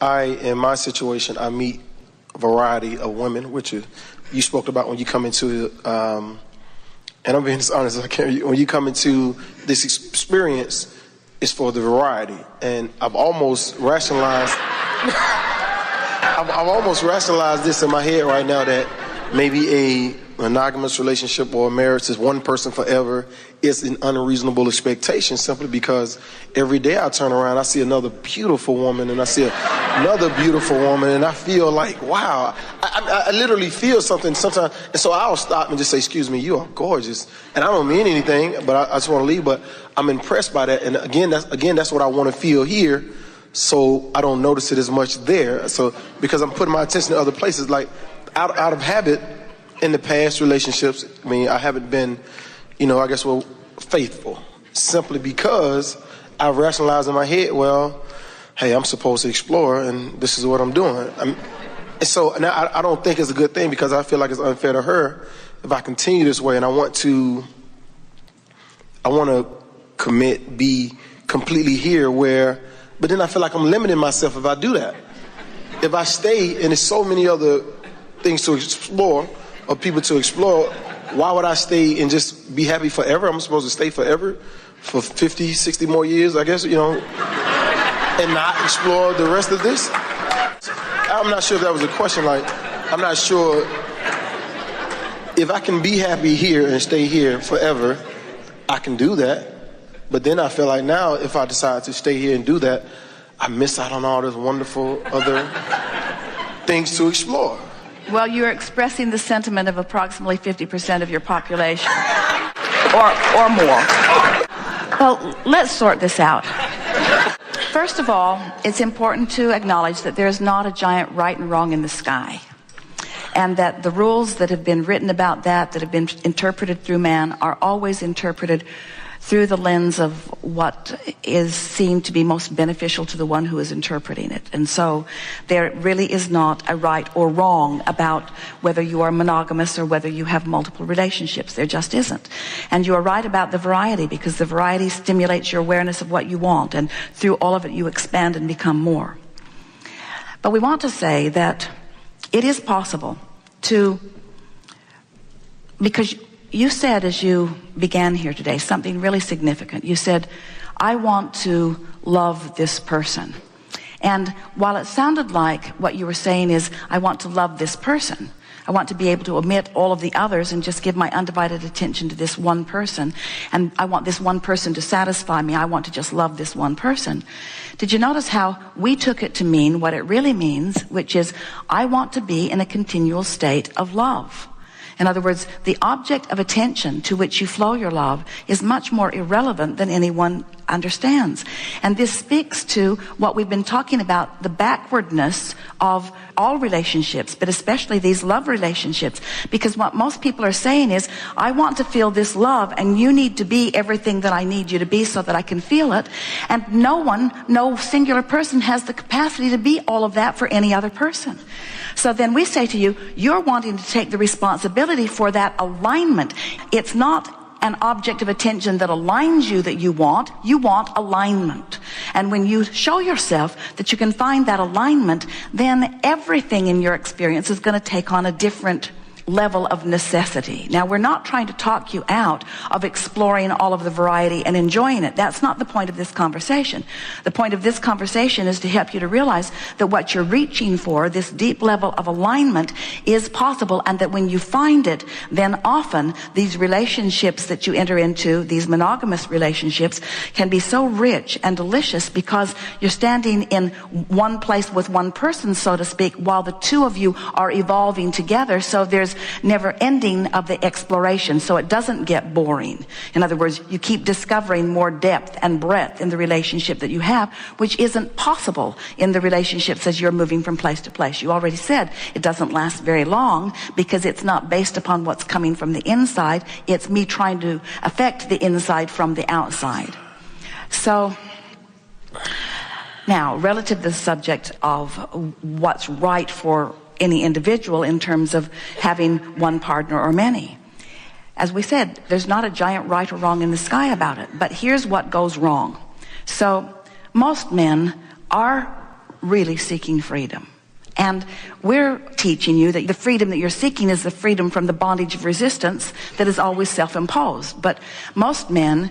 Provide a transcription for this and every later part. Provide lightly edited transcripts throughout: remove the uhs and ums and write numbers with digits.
In my situation, I meet a variety of women, which you spoke about when you come into, and I'm being as honest as I can, when you come into this experience, it's for the variety. And I've almost rationalized, I've almost rationalized this in my head right now that maybe a monogamous relationship or a marriage is one person forever is an unreasonable expectation, simply because every day I turn around, I see another beautiful woman, and I see another beautiful woman, and I feel like, wow, I literally feel something sometimes. And so I'll stop and just say, excuse me, you are gorgeous. And I don't mean anything, but I just want to leave. But I'm impressed by that. And again, that's what I want to feel here. So I don't notice it as much there. So because I'm putting my attention to other places, like out of habit in the past relationships, I mean, I haven't been, faithful, simply because I rationalized in my head, well, hey, I'm supposed to explore, and this is what I'm doing. So now I don't think it's a good thing, because I feel like it's unfair to her if I continue this way, and I want to commit, be completely here but then I feel like I'm limiting myself if I do that. If I stay, and there's so many other things to explore, or people to explore, why would I stay and just be happy forever? I'm supposed to stay forever for 50, 60 more years, I guess, and not explore the rest of this? I'm not sure if that was a question. I'm not sure if I can be happy here and stay here forever, I can do that. But then I feel like now, if I decide to stay here and do that, I miss out on all those wonderful other things to explore. Well, you're expressing the sentiment of approximately 50% of your population, or more. Well, let's sort this out. First of all, it's important to acknowledge that there is not a giant right and wrong in the sky, and that the rules that have been written about that have been interpreted through man, are always interpreted through the lens of what is seen to be most beneficial to the one who is interpreting it. And so there really is not a right or wrong about whether you are monogamous or whether you have multiple relationships. There just isn't. And you are right about the variety, because the variety stimulates your awareness of what you want, and through all of it you expand and become more. But we want to say that it is possible because you said, as you began here today, something really significant. You said, I want to love this person. And while it sounded like what you were saying is, I want to love this person, I want to be able to omit all of the others and just give my undivided attention to this one person, and I want this one person to satisfy me, I want to just love this one person. Did you notice how we took it to mean what it really means, which is, I want to be in a continual state of love? In other words, the object of attention to which you flow your love is much more irrelevant than anyone understands. And this speaks to what we've been talking about, the backwardness of all relationships, but especially these love relationships. Because what most people are saying is, I want to feel this love, and you need to be everything that I need you to be so that I can feel it. And no singular person has the capacity to be all of that for any other person. So then we say to you, you're wanting to take the responsibility for that alignment. It's not an object of attention that aligns you that you want alignment. And when you show yourself that you can find that alignment, then everything in your experience is going to take on a different level of necessity. Now, we're not trying to talk you out of exploring all of the variety and enjoying it. That's not the point of this conversation. The point of this conversation is to help you to realize that what you're reaching for, this deep level of alignment, is possible, and that when you find it, then often these relationships that you enter into, these monogamous relationships, can be so rich and delicious because you're standing in one place with one person, so to speak, while the two of you are evolving together. So there's never ending of the exploration, so it doesn't get boring. In other words, you keep discovering more depth and breadth in the relationship that you have, which isn't possible in the relationships as you're moving from place to place. You already said it doesn't last very long because it's not based upon what's coming from the inside. It's me trying to affect the inside from the outside. So now, relative to the subject of what's right for any individual in terms of having one partner or many, as we said, there's not a giant right or wrong in the sky about it, but here's what goes wrong. So most men are really seeking freedom. And we're teaching you that the freedom that you're seeking is the freedom from the bondage of resistance that is always self-imposed. But most men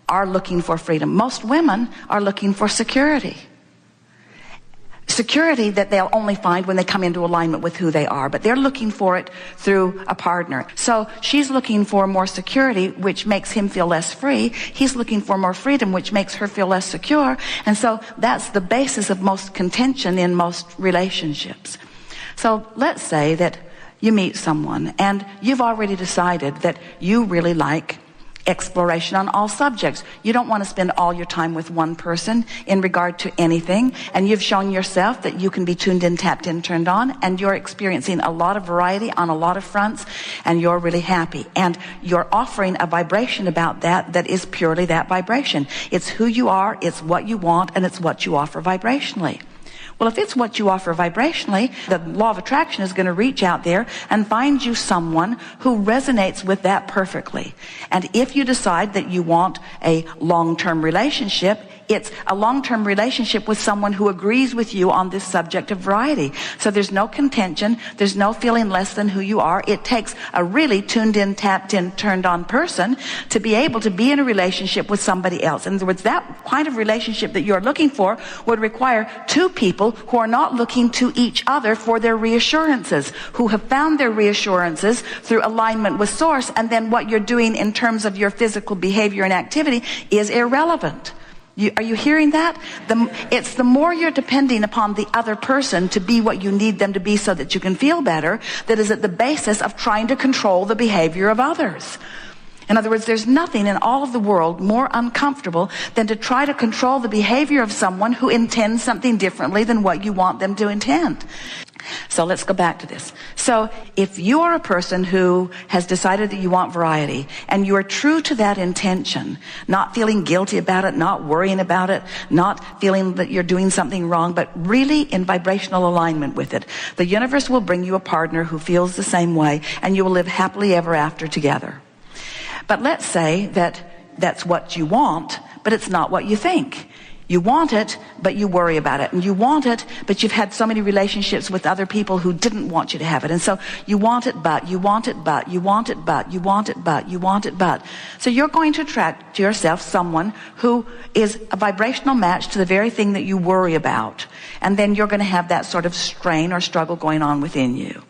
are looking for freedom. Most women are looking for security. Security that they'll only find when they come into alignment with who they are, but they're looking for it through a partner. So she's looking for more security, which makes him feel less free. He's looking for more freedom, which makes her feel less secure. And so that's the basis of most contention in most relationships. So let's say that you meet someone and you've already decided that you really like exploration on all subjects. You don't want to spend all your time with one person in regard to anything, and you've shown yourself that you can be tuned in, tapped in, turned on, and you're experiencing a lot of variety on a lot of fronts, and you're really happy, and you're offering a vibration about that is purely that vibration. It's who you are, it's what you want, and it's what you offer vibrationally. Well, if it's what you offer vibrationally, the law of attraction is going to reach out there and find you someone who resonates with that perfectly. And if you decide that you want a long-term relationship, it's a long-term relationship with someone who agrees with you on this subject of variety. So there's no contention. There's no feeling less than who you are. It takes a really tuned in, tapped in, turned on person to be able to be in a relationship with somebody else. In other words, that kind of relationship that you're looking for would require two people who are not looking to each other for their reassurances, who have found their reassurances through alignment with source, and then what you're doing in terms of your physical behavior and activity is irrelevant. Are you hearing that? It's the more you're depending upon the other person to be what you need them to be so that you can feel better, that is at the basis of trying to control the behavior of others. In other words, there's nothing in all of the world more uncomfortable than to try to control the behavior of someone who intends something differently than what you want them to intend. So let's go back to this. So if you are a person who has decided that you want variety, and you are true to that intention, not feeling guilty about it, not worrying about it, not feeling that you're doing something wrong, but really in vibrational alignment with it, the universe will bring you a partner who feels the same way, and you will live happily ever after together. But let's say that that's what you want, but it's not what you think. You want it, but you worry about it. And you want it, but you've had so many relationships with other people who didn't want you to have it. And so you want it, but you want it, but you want it, but you want it, but you want it, but. So you're going to attract to yourself someone who is a vibrational match to the very thing that you worry about. And then you're going to have that sort of strain or struggle going on within you.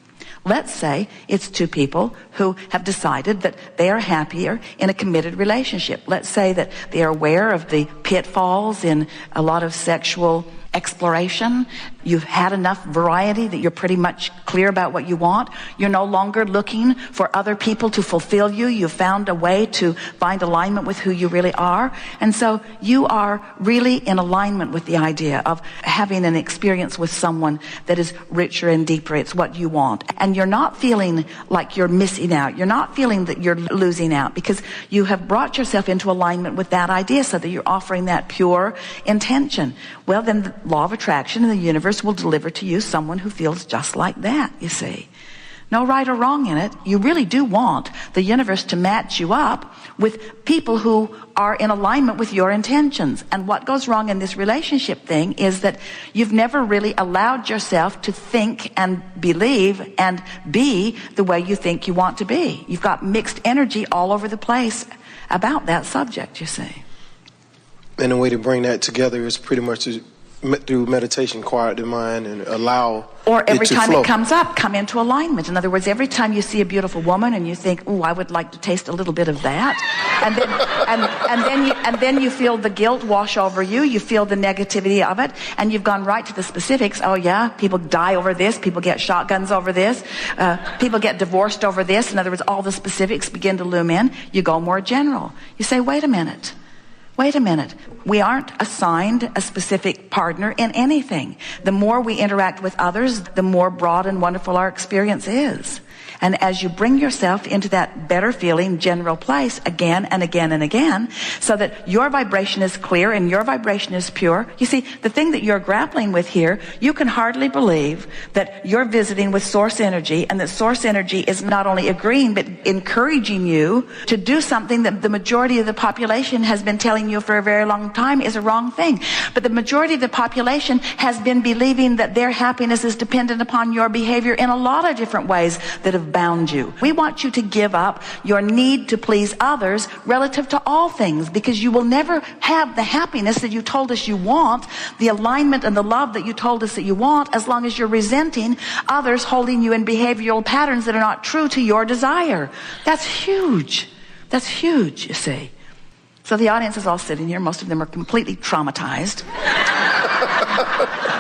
Let's say it's two people who have decided that they are happier in a committed relationship. Let's say that they are aware of the pitfalls in a lot of sexual exploration. You've had enough variety that you're pretty much clear about what you want. You're no longer looking for other people to fulfill you. You've found a way to find alignment with who you really are. And so you are really in alignment with the idea of having an experience with someone that is richer and deeper. It's what you want. And you're not feeling like you're missing out. You're not feeling that you're losing out, because you have brought yourself into alignment with that idea so that you're offering that pure intention. Well, then the law of attraction in the universe will deliver to you someone who feels just like that, you see. No right or wrong in it. You really do want the universe to match you up with people who are in alignment with your intentions. And what goes wrong in this relationship thing is that you've never really allowed yourself to think and believe and be the way you think you want to be. You've got mixed energy all over the place about that subject, you see. And the way to bring that together is pretty much through meditation, quiet the mind, and allow or every it to time flow. It comes up, come into alignment. In other words, every time you see a beautiful woman and you think, "Oh, I would like to taste a little bit of that," and then you feel the guilt wash over you. You feel the negativity of it, and you've gone right to the specifics. Oh yeah, people die over this. People get shotguns over this. People get divorced over this. In other words, all the specifics begin to loom in. You go more general. You say, "Wait a minute. Wait a minute. We aren't assigned a specific partner in anything. The more we interact with others, the more broad and wonderful our experience is. And as you bring yourself into that better feeling general place again and again and again, so that your vibration is clear and your vibration is pure. You see, the thing that you're grappling with here, you can hardly believe that you're visiting with source energy, and that source energy is not only agreeing but encouraging you to do something that the majority of the population has been telling you for a very long time is a wrong thing. But the majority of the population has been believing that their happiness is dependent upon your behavior in a lot of different ways that have bound you. We want you to give up your need to please others relative to all things, because you will never have the happiness that you told us you want, the alignment and the love that you told us that you want, as long as you're resenting others holding you in behavioral patterns that are not true to your desire. That's huge. That's huge, you see. So the audience is all sitting here. Most of them are completely traumatized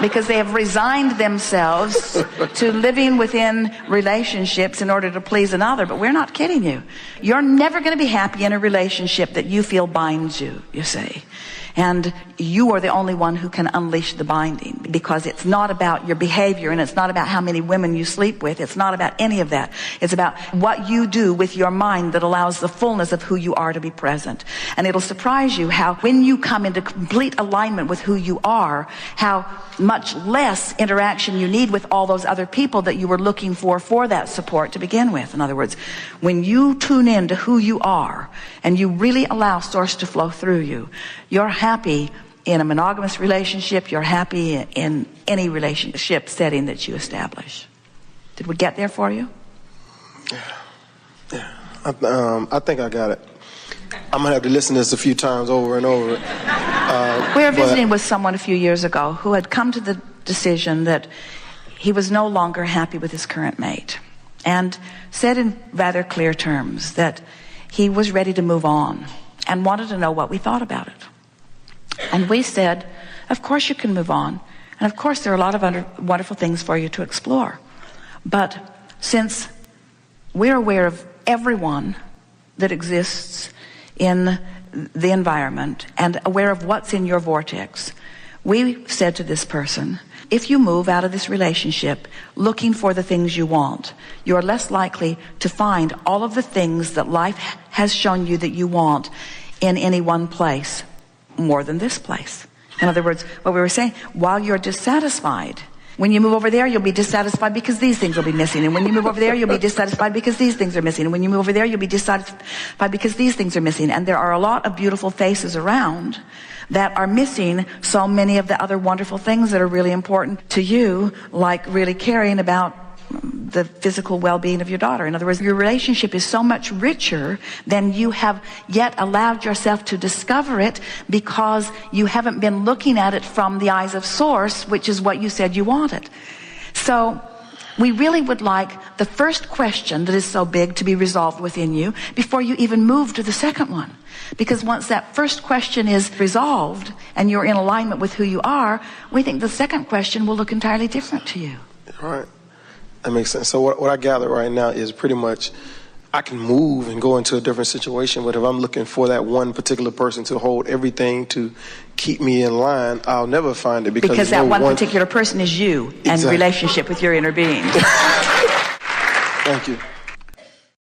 because they have resigned themselves to living within relationships in order to please another. But we're not kidding you. You're never going to be happy in a relationship that you feel binds you, you see. And you are the only one who can unleash the binding, because it's not about your behavior, and it's not about how many women you sleep with. It's not about any of that. It's about what you do with your mind that allows the fullness of who you are to be present. And it'll surprise you how, when you come into complete alignment with who you are, how much less interaction you need with all those other people that you were looking for that support to begin with. In other words, when you tune in to who you are and you really allow source to flow through you, you're happy in a monogamous relationship. You're happy in any relationship setting that you establish. Did we get there for you? Yeah. I think I got it. I'm gonna have to listen to this a few times over and over. We were visiting with someone a few years ago who had come to the decision that he was no longer happy with his current mate, and said in rather clear terms that he was ready to move on and wanted to know what we thought about it. And we said, of course you can move on, and of course there are a lot of wonderful things for you to explore. But since we're aware of everyone that exists in the environment and aware of what's in your vortex, we said to this person, if you move out of this relationship looking for the things you want, you're less likely to find all of the things that life has shown you that you want in any one place more than this place. In other words, what we were saying, while you're dissatisfied, when you move over there, you'll be dissatisfied because these things will be missing. And when you move over there, you'll be dissatisfied because these things are missing. And when you move over there, you'll be dissatisfied because these things are missing. And there are a lot of beautiful faces around that are missing so many of the other wonderful things that are really important to you, like really caring about the physical well-being of your daughter. In other words, your relationship is so much richer than you have yet allowed yourself to discover it, because you haven't been looking at it from the eyes of source, which is what you said you wanted. So we really would like the first question that is so big to be resolved within you before you even move to the second one. Because once that first question is resolved and you're in alignment with who you are, we think the second question will look entirely different to you. All right. That makes sense. So what I gather right now is pretty much I can move and go into a different situation, but if I'm looking for that one particular person to hold everything to keep me in line, I'll never find it, because that one particular person is you. Exactly. And relationship with your inner being. Thank you.